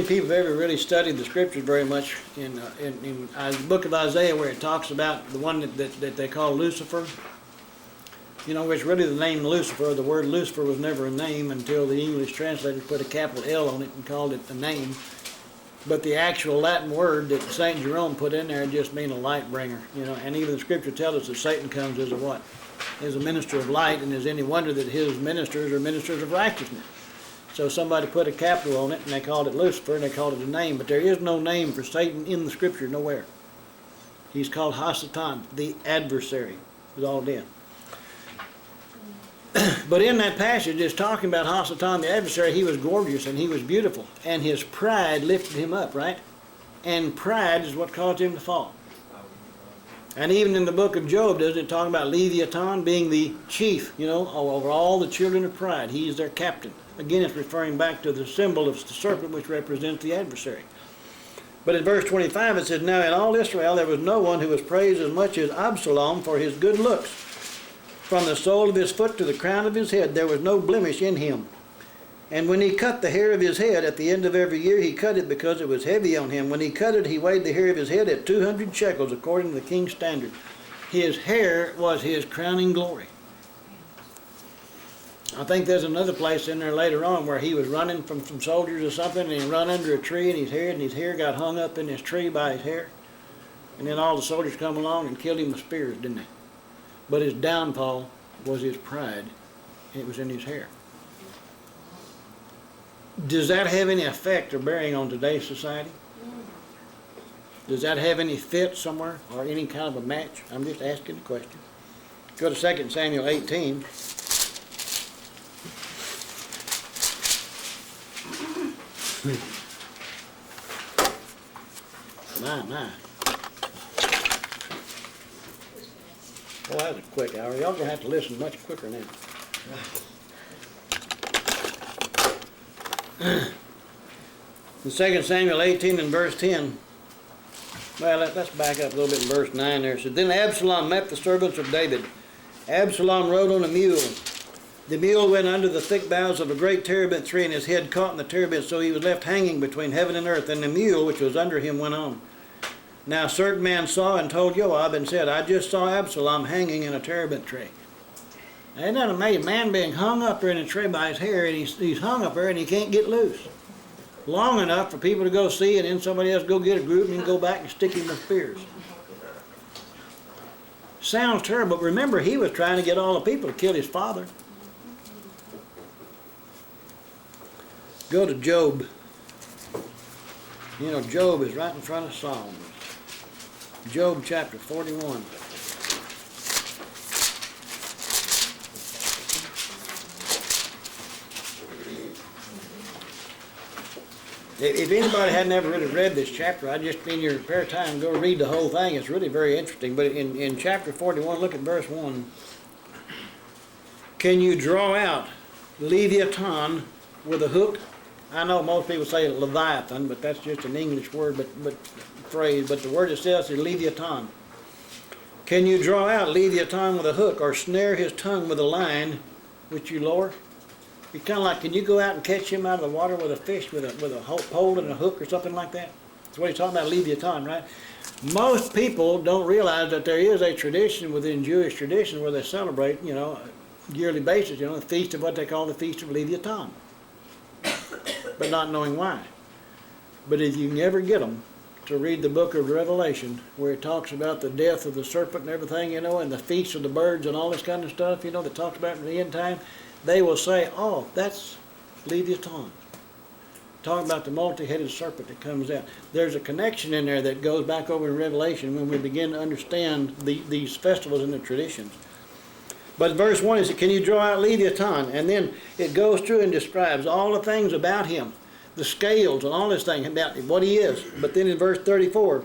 People have ever really studied the scriptures very much in the book of Isaiah, where it talks about the one that they call Lucifer. You know, it's really the name Lucifer. The word Lucifer was never a name until the English translators put a capital L on it and called it a name. But the actual Latin word that St. Jerome put in there just means a light bringer. You know, and even the scripture tells us that Satan comes as a what? As a minister of light, and is any wonder that his ministers are ministers of righteousness. So somebody put a capital on it, and they called it Lucifer, and they called it a name. But there is no name for Satan in the scripture, nowhere. He's called Hasatan, the adversary, is all it is. But in that passage, it's talking about Hasatan, the adversary. He was gorgeous, and he was beautiful. And his pride lifted him up, right? And pride is what caused him to fall. And even in the book of Job, doesn't it talk about Leviathan being the chief, you know, over all the children of pride? He's their captain. Again, it's referring back to the symbol of the serpent, which represents the adversary. But in verse 25, it says, "Now in all Israel there was no one who was praised as much as Absalom for his good looks. From the sole of his foot to the crown of his head, there was no blemish in him. And when he cut the hair of his head, at the end of every year he cut it because it was heavy on him. When he cut it, he weighed the hair of his head at 200 shekels, according to the king's standard." His hair was his crowning glory. I think there's another place in there later on where he was running from some soldiers or something, and he run under a tree, and his hair got hung up in this tree by his hair. And then all the soldiers come along and killed him with spears, didn't they? But his downfall was his pride. It was in his hair. Does that have any effect or bearing on today's society? Does that have any fit somewhere or any kind of a match? I'm just asking the question. Go to 2 Samuel 18. My. Well, that was a quick hour. Y'all gonna have to listen much quicker now. In 2 Samuel 18 and verse 10, well, let's back up a little bit in verse 9 there. It says, "Then Absalom met the servants of David. Absalom rode on a mule. The mule went under the thick boughs of a great terebinth tree, and his head caught in the terebinth, so he was left hanging between heaven and earth. And the mule, which was under him, went on. Now a certain man saw and told Joab and said, 'I just saw Absalom hanging in a terebinth tree.'" Now, isn't that amazing? Man being hung up there in a tree by his hair, and he's hung up there and he can't get loose. Long enough for people to go see, and then somebody else go get a group and then go back and stick him with spears. Sounds terrible, but remember, he was trying to get all the people to kill his father. Go to Job. You know, Job is right in front of Psalms. Job chapter 41. If anybody hadn't ever really read this chapter, I'd just, in your spare time, go read the whole thing. It's really very interesting. But in chapter 41, look at verse 1. "Can you draw out Leviathan with a hook?" I know most people say Leviathan, but that's just an English word, but phrase. But the word itself is Leviathan. "Can you draw out Leviathan with a hook, or snare his tongue with a line which you lower?" It's kind of like, can you go out and catch him out of the water with a fish with a pole and a hook or something like that? That's what he's talking about, Leviathan, right? Most people don't realize that there is a tradition within Jewish tradition where they celebrate, you know, yearly basis, you know, the feast of what they call the Feast of Leviathan. But not knowing why. But if you can ever get them to read the book of Revelation, where it talks about the death of the serpent and everything, you know, and the feast of the birds and all this kind of stuff, you know, that talks about in the end time, they will say, "Oh, that's Leviathan." Talking about the multi-headed serpent that comes out. There's a connection in there that goes back over in Revelation when we begin to understand these festivals and the traditions. But verse 1 is, "Can you draw out Leviathan?" And then it goes through and describes all the things about him, the scales and all this thing about what he is. But then in verse 34,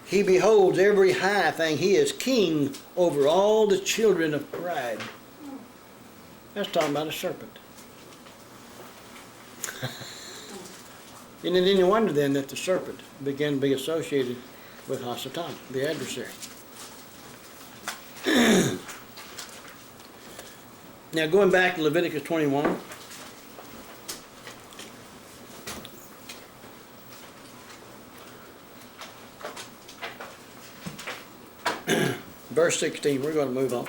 "He beholds every high thing. He is king over all the children of pride." That's talking about a serpent. Isn't it any wonder then that the serpent began to be associated with Hasatan, the adversary? Now going back to Leviticus 21, Verse 16, we're going to move on.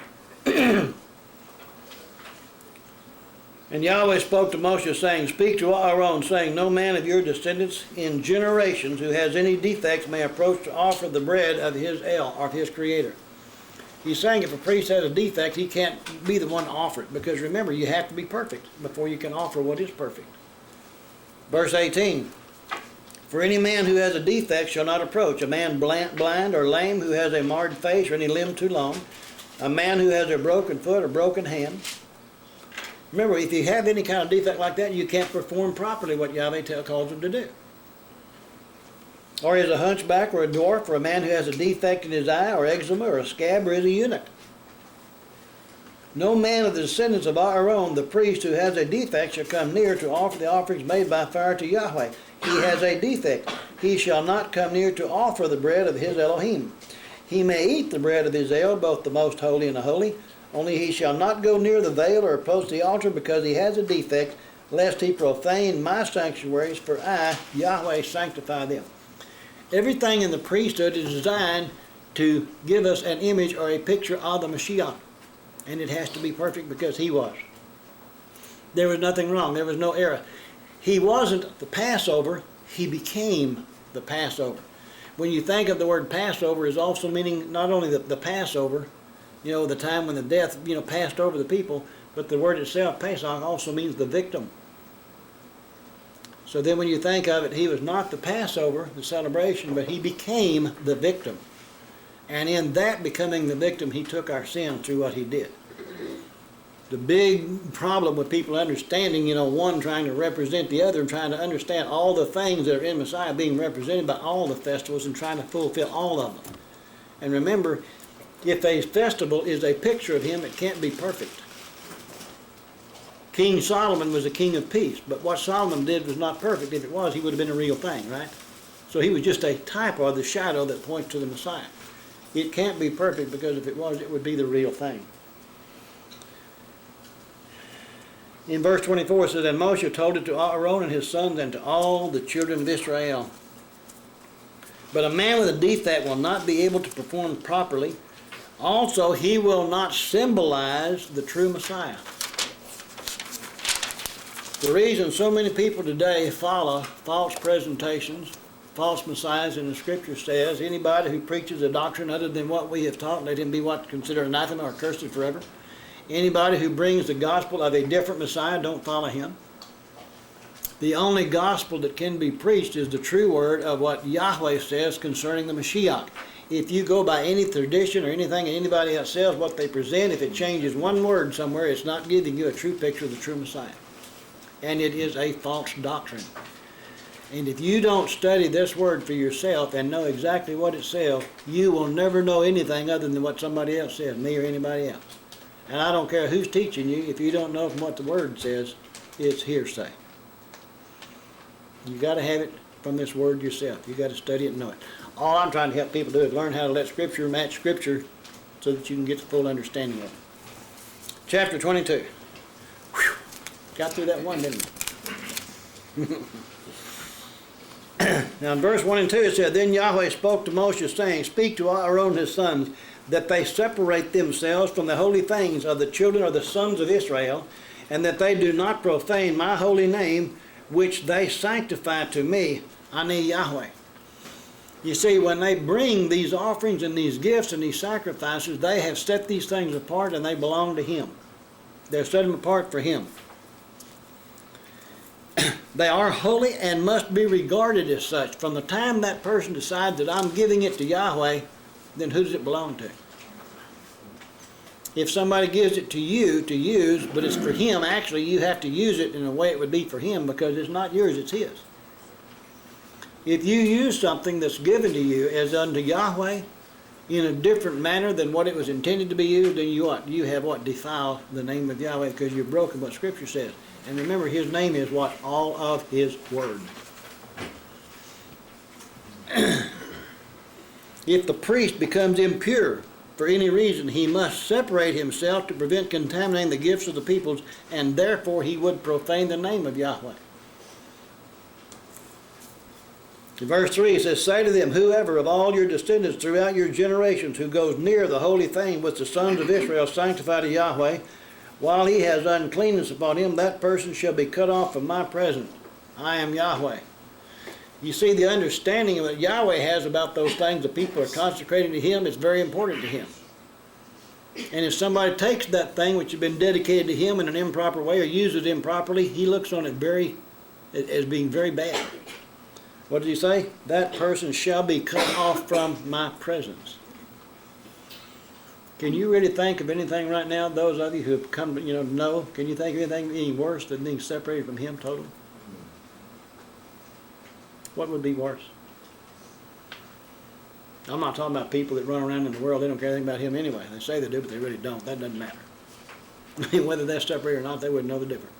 And Yahweh spoke to Moshe, saying, Speak to Aaron, saying, No man of your descendants in generations who has any defects may approach to offer the bread of his El, or of his Creator. He's saying if a priest has a defect, he can't be the one to offer it. Because remember, you have to be perfect before you can offer what is perfect. Verse 18, For any man who has a defect shall not approach, a man blind or lame who has a marred face or any limb too long, a man who has a broken foot or broken hand. Remember, if you have any kind of defect like that, you can't perform properly what Yahweh calls him to do. Or is a hunchback or a dwarf, or a man who has a defect in his eye, or eczema, or a scab, or is a eunuch. No man of the descendants of Aaron, the priest who has a defect, shall come near to offer the offerings made by fire to Yahweh. He has a defect. He shall not come near to offer the bread of his Elohim. He may eat the bread of his El, both the most holy and the holy. Only he shall not go near the veil or approach the altar, because he has a defect, lest he profane my sanctuaries, for I, Yahweh, sanctify them. Everything in the priesthood is designed to give us an image or a picture of the Mashiach. And it has to be perfect because he was. There was nothing wrong. There was no error. He wasn't the Passover. He became the Passover. When you think of the word Passover, is also meaning not only the Passover, the time when the death, passed over the people, but the word itself, Pesach, also means the victim. So then when you think of it, he was not the Passover, the celebration, but he became the victim. And in that becoming the victim, he took our sin through what he did. The big problem with people understanding, one trying to represent the other and trying to understand all the things that are in Messiah being represented by all the festivals and trying to fulfill all of them. And remember, if a festival is a picture of him, it can't be perfect. King Solomon was a king of peace, but what Solomon did was not perfect. If it was, he would have been a real thing, right? So he was just a type or the shadow that points to the Messiah. It can't be perfect, because if it was, it would be the real thing. In verse 24 it says, And Moshe told it to Aaron and his sons and to all the children of Israel. But a man with a defect will not be able to perform properly. Also, he will not symbolize the true Messiah. The reason so many people today follow false presentations, false messiahs in the Scripture says, anybody who preaches a doctrine other than what we have taught, let him be what considered anathema or cursed forever. Anybody who brings the gospel of a different Messiah, don't follow him. The only gospel that can be preached is the true word of what Yahweh says concerning the Mashiach. If you go by any tradition or anything anybody else says, what they present, if it changes one word somewhere, it's not giving you a true picture of the true Messiah. And it is a false doctrine. And if you don't study this word for yourself and know exactly what it says, you will never know anything other than what somebody else says, me or anybody else. And I don't care who's teaching you, if you don't know from what the word says, it's hearsay. You got to have it from this word yourself. You got to study it and know it. All I'm trying to help people do is learn how to let Scripture match Scripture so that you can get the full understanding of it. Chapter 22. Whew. Got through that one, didn't we? Now in verse 1 and 2 it said, Then Yahweh spoke to Moshe, saying, Speak to Aaron and his sons, that they separate themselves from the holy things of the children of the sons of Israel, and that they do not profane my holy name, which they sanctify to me, Ani Yahweh. You see, when they bring these offerings and these gifts and these sacrifices, they have set these things apart and they belong to him. They're set them apart for him. They are holy and must be regarded as such. From the time that person decides that I'm giving it to Yahweh, then who does it belong to? If somebody gives it to you to use, but it's for him, actually you have to use it in a way it would be for him, because it's not yours, it's his. If you use something that's given to you as unto Yahweh in a different manner than what it was intended to be used, then you have what? Defiled the name of Yahweh, because you've broken what Scripture says. And remember, his name is what? All of his word. If the priest becomes impure for any reason, he must separate himself to prevent contaminating the gifts of the peoples, and therefore he would profane the name of Yahweh. In verse 3 it says, say to them, whoever of all your descendants throughout your generations who goes near the holy thing which the sons of Israel sanctify to Yahweh, while he has uncleanness upon him, that person shall be cut off from my presence. I am Yahweh. You see, the understanding that Yahweh has about those things the people are consecrating to him is very important to him. And if somebody takes that thing which has been dedicated to him in an improper way or uses it improperly, he looks on it as being very bad. What did he say? That person shall be cut off from my presence. Can you really think of anything right now, those of you who have come to know, can you think of anything any worse than being separated from him totally? What would be worse? I'm not talking about people that run around in the world, they don't care anything about him anyway. They say they do, but they really don't. That doesn't matter. Whether they're separated or not, they wouldn't know the difference.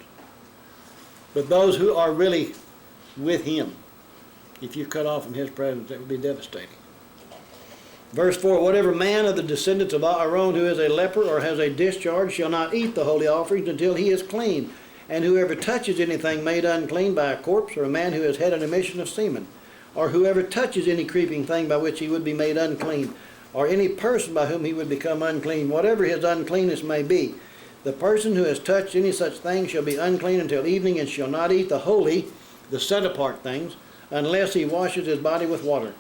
But those who are really with him, if you cut off from his presence, that would be devastating. Verse 4, whatever man of the descendants of Aaron who is a leper or has a discharge shall not eat the holy offerings until he is clean. And whoever touches anything made unclean by a corpse, or a man who has had an emission of semen, or whoever touches any creeping thing by which he would be made unclean, or any person by whom he would become unclean, whatever his uncleanness may be, the person who has touched any such thing shall be unclean until evening, and shall not eat the holy, the set-apart things, unless he washes his body with water.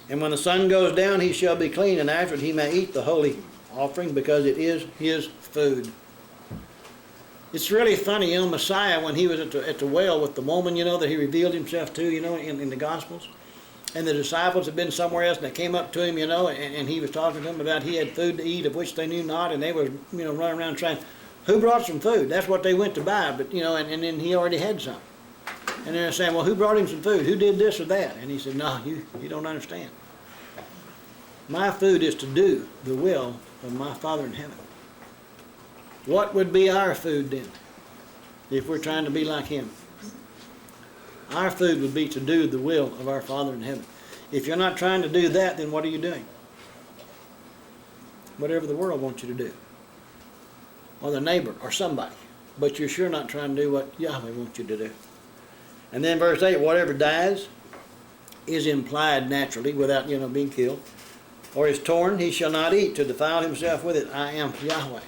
And when the sun goes down, he shall be clean, and after it he may eat the holy offering, because it is his food. It's really funny, Messiah, when he was at the well with the woman, that he revealed himself to, in the Gospels. And the disciples had been somewhere else, and they came up to him, and he was talking to them about he had food to eat of which they knew not, and they were, running around trying, who brought some food? That's what they went to buy, but, and then he already had some. And they're saying, well, who brought him some food? Who did this or that? And he said, no, you don't understand. My food is to do the will of my Father in heaven. What would be our food then, if we're trying to be like him? Our food would be to do the will of our Father in heaven. If you're not trying to do that, then what are you doing? Whatever the world wants you to do. Or the neighbor, or somebody. But you're sure not trying to do what Yahweh wants you to do. And then verse 8, whatever dies is implied naturally without, being killed. Or is torn, he shall not eat to defile himself with it. I am Yahweh.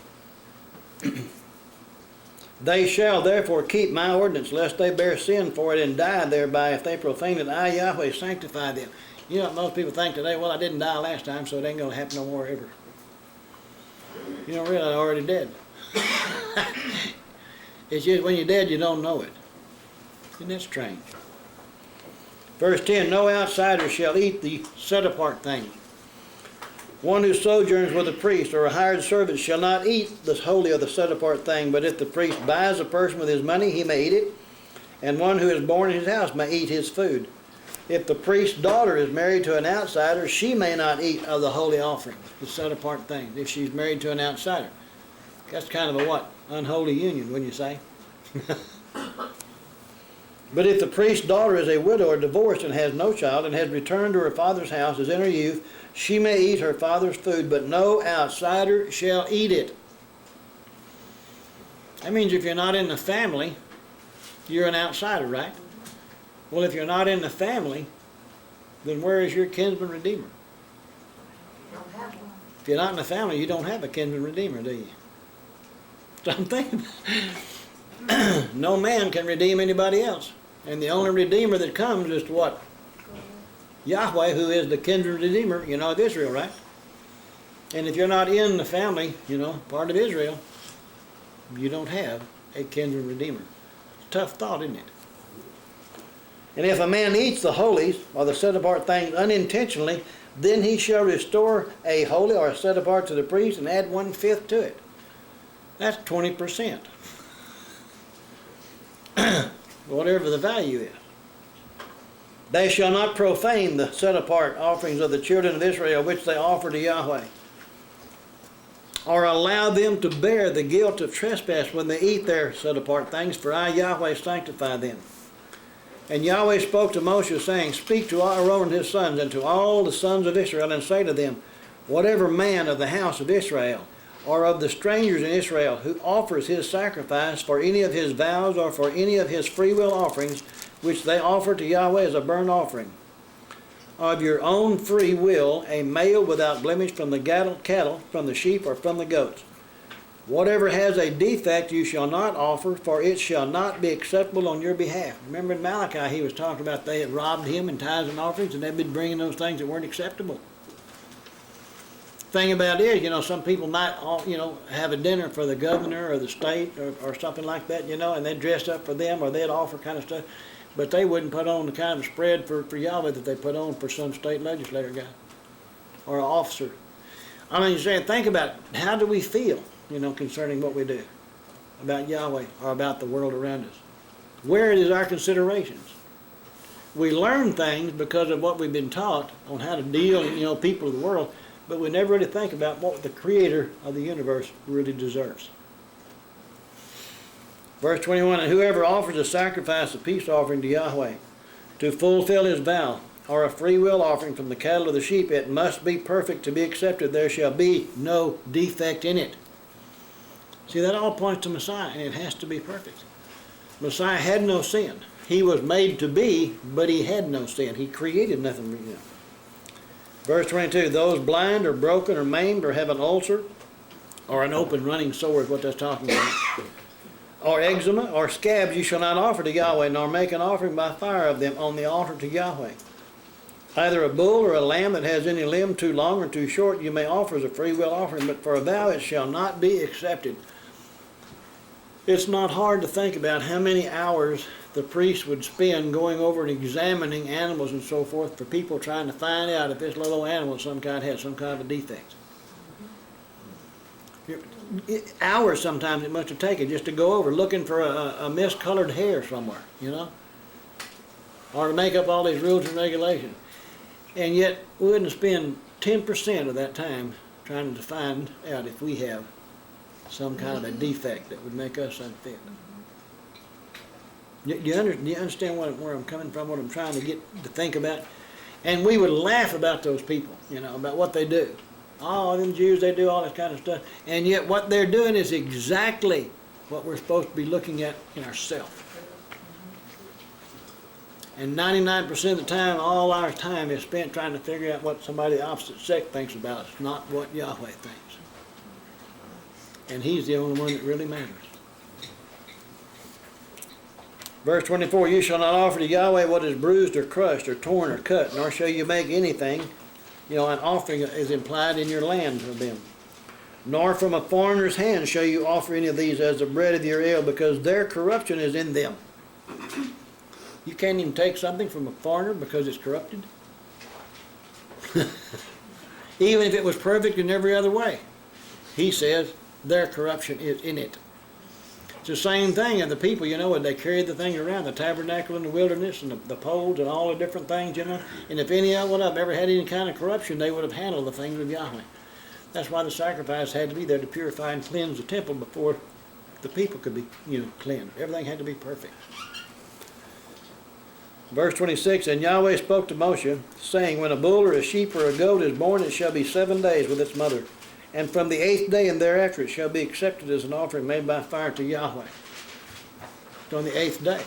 They shall therefore keep my ordinance, lest they bear sin for it and die thereby if they profane it. I, Yahweh, sanctify them. Most people think today, well, I didn't die last time, so it ain't going to happen no more ever. You don't realize I already did. It's just when you're dead, you don't know it. Isn't that strange? Verse 10, no outsider shall eat the set-apart thing. One who sojourns with a priest or a hired servant shall not eat the holy or the set-apart thing, but if the priest buys a person with his money, he may eat it, and one who is born in his house may eat his food. If the priest's daughter is married to an outsider, she may not eat of the holy offering, the set-apart things, if she's married to an outsider. That's kind of a what? Unholy union, wouldn't you say? But if the priest's daughter is a widow or divorced and has no child and has returned to her father's house as in her youth, she may eat her father's food, but no outsider shall eat it. That means if you're not in the family, you're an outsider, right? Well, if you're not in the family, then where is your kinsman redeemer? You don't have one. If you're not in the family, you don't have a kinsman redeemer, do you? So I'm thinking, no man can redeem anybody else. And the only redeemer that comes is to what? Yahweh, who is the kinsman redeemer, of Israel, right? And if you're not in the family, part of Israel, you don't have a kinsman redeemer. Tough thought, isn't it? And if a man eats the holies, or the set-apart things unintentionally, then he shall restore a holy or a set-apart to the priest and add 1/5 to it. That's 20%. Whatever the value is. They shall not profane the set-apart offerings of the children of Israel, which they offer to Yahweh, or allow them to bear the guilt of trespass when they eat their set-apart things, for I, Yahweh, sanctify them. And Yahweh spoke to Moses, saying, speak to Aaron and his sons, and to all the sons of Israel, and say to them, whatever man of the house of Israel, or of the strangers in Israel, who offers his sacrifice for any of his vows or for any of his freewill offerings, which they offer to Yahweh as a burnt offering. Of your own free will, a male without blemish from the cattle, from the sheep, or from the goats. Whatever has a defect you shall not offer, for it shall not be acceptable on your behalf. Remember in Malachi he was talking about they had robbed him in tithes and offerings, and they'd been bringing those things that weren't acceptable. Thing about it is, some people might, have a dinner for the governor or the state or something like that, and they'd dress up for them, or they'd offer kind of stuff. But they wouldn't put on the kind of spread for Yahweh that they put on for some state legislator guy or an officer. I mean, you're saying, think about how do we feel, concerning what we do about Yahweh or about the world around us. Where is our considerations? We learn things because of what we've been taught on how to deal, people of the world, but we never really think about what the creator of the universe really deserves. Verse 21, and whoever offers a sacrifice, a peace offering to Yahweh, to fulfill his vow, or a free will offering from the cattle or the sheep, it must be perfect to be accepted. There shall be no defect in it. See, that all points to Messiah, and it has to be perfect. Messiah had no sin. He was made to be, but he had no sin. He created nothing. Verse 22, those blind or broken or maimed or have an ulcer, or an open running sore is what that's talking about, or eczema, or scabs you shall not offer to Yahweh, nor make an offering by fire of them on the altar to Yahweh. Either a bull or a lamb that has any limb too long or too short you may offer as a free will offering, but for a vow it shall not be accepted. It's not hard to think about how many hours the priest would spend going over and examining animals and so forth for people trying to find out if this little animal of some kind had some kind of a defect. Hours sometimes it must have taken just to go over looking for a miscolored hair somewhere, or to make up all these rules and regulations. And yet we wouldn't spend 10% of that time trying to find out if we have some kind of a defect that would make us unfit. Do you understand where I'm coming from, what I'm trying to get to think about? And we would laugh about those people, about what they do. Oh, them Jews, they do all this kind of stuff. And yet what they're doing is exactly what we're supposed to be looking at in ourselves. And 99% of the time, all our time is spent trying to figure out what somebody of the opposite sex thinks about us, not what Yahweh thinks. And he's the only one that really matters. Verse 24, you shall not offer to Yahweh what is bruised or crushed or torn or cut, nor shall you make anything, an offering is implied in your land of them. Nor from a foreigner's hand shall you offer any of these as the bread of your ale, because their corruption is in them. You can't even take something from a foreigner because it's corrupted. Even if it was perfect in every other way. He says their corruption is in it. It's the same thing, and the people, when they carried the thing around, the tabernacle in the wilderness, and the poles, and all the different things, and if any one of them ever had any kind of corruption, they would have handled the things of Yahweh. That's why the sacrifice had to be there to purify and cleanse the temple before the people could be, cleansed. Everything had to be perfect. Verse 26, and Yahweh spoke to Moshe, saying, when a bull or a sheep or a goat is born, it shall be 7 days with its mother. And from the 8th day and thereafter it shall be accepted as an offering made by fire to Yahweh. It's on the 8th day.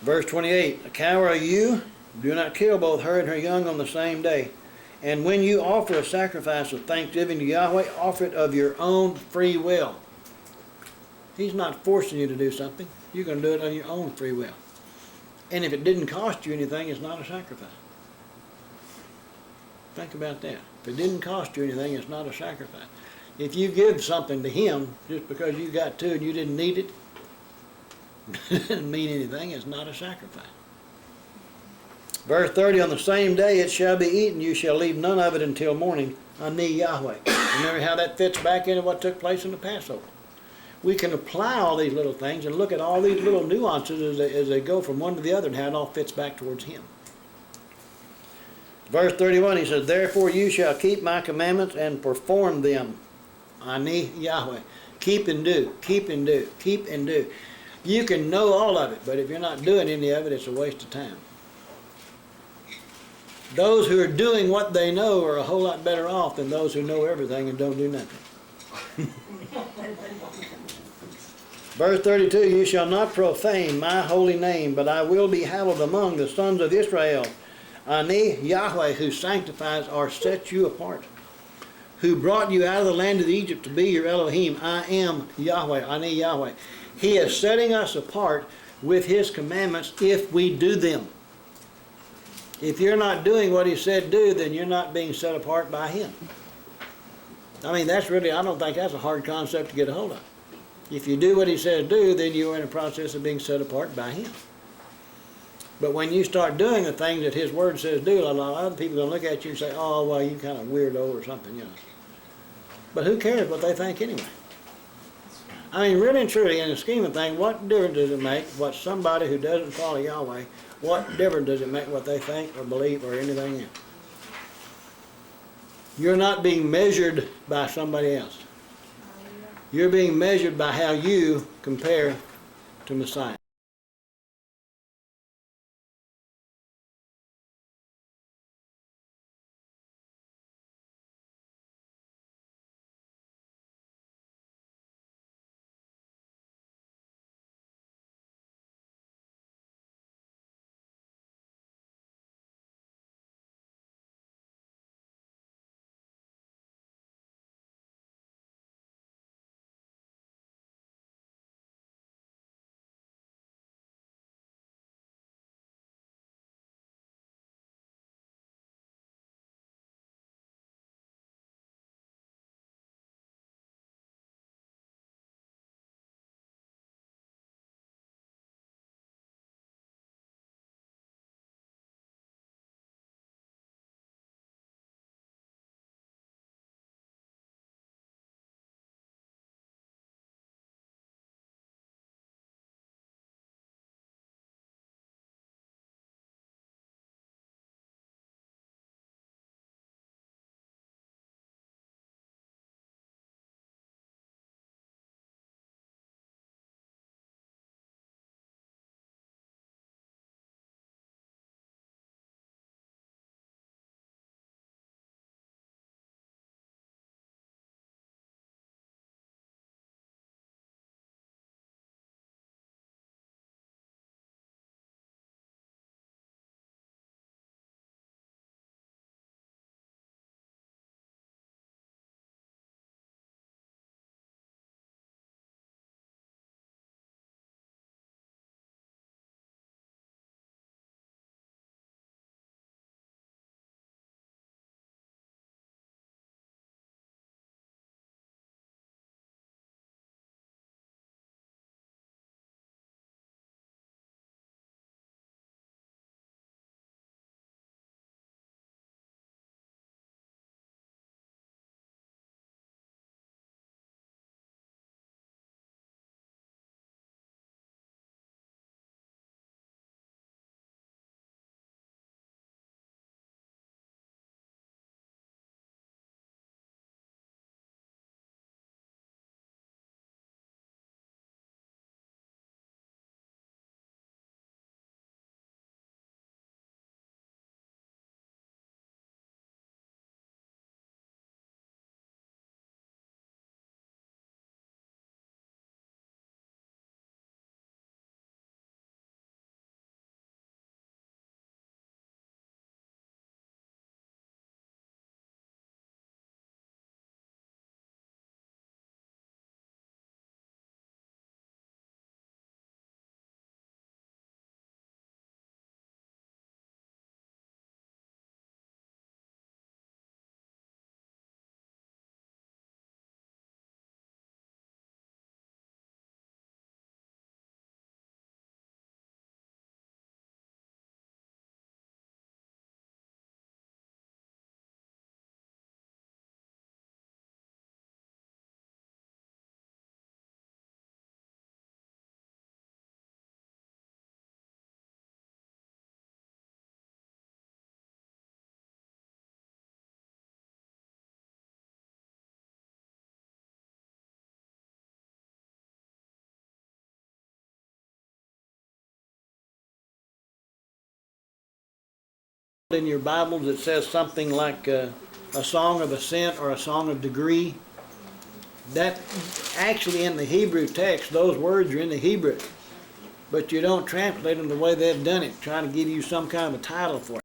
Verse 28, a cow or a ewe, do not kill both her and her young on the same day. And when you offer a sacrifice of thanksgiving to Yahweh, offer it of your own free will. He's not forcing you to do something. You're going to do it on your own free will. And if it didn't cost you anything, it's not a sacrifice. Think about that. If it didn't cost you anything, it's not a sacrifice. If you give something to him just because you got to and you didn't need it, it doesn't mean anything. It's not a sacrifice. Verse 30, on the same day it shall be eaten. You shall leave none of it until morning. On me, Yahweh. Remember how that fits back into what took place in the Passover. We can apply all these little things and look at all these little nuances as they go from one to the other and how it all fits back towards him. Verse 31, he says, therefore you shall keep my commandments and perform them. Ani Yahweh. Keep and do, keep and do, keep and do. You can know all of it, but if you're not doing any of it, it's a waste of time. Those who are doing what they know are a whole lot better off than those who know everything and don't do nothing. Verse 32, you shall not profane my holy name, but I will be hallowed among the sons of Israel. Ani Yahweh, who sanctifies or sets you apart, who brought you out of the land of Egypt to be your Elohim. I am Yahweh, Ani Yahweh. He is setting us apart with his commandments if we do them. If you're not doing what he said do, then you're not being set apart by him. I mean, that's really, I don't think that's a hard concept to get a hold of. If you do what he says do, then you are in a process of being set apart by him. But when you start doing the things that his word says do, a lot of other people are going to look at you and say, oh, well, you kind of weirdo or something, you know. But who cares what they think anyway? I mean, really and truly, in the scheme of things, what difference does it make what somebody who doesn't follow Yahweh, what difference does it make what they think or believe or anything else? You're not being measured by somebody else. You're being measured by how you compare to Messiah. In your Bibles it says something like a song of ascent or a song of degree. That, actually in the Hebrew text, those words are in the Hebrew. But you don't translate them the way they've done it, trying to give you some kind of a title for it.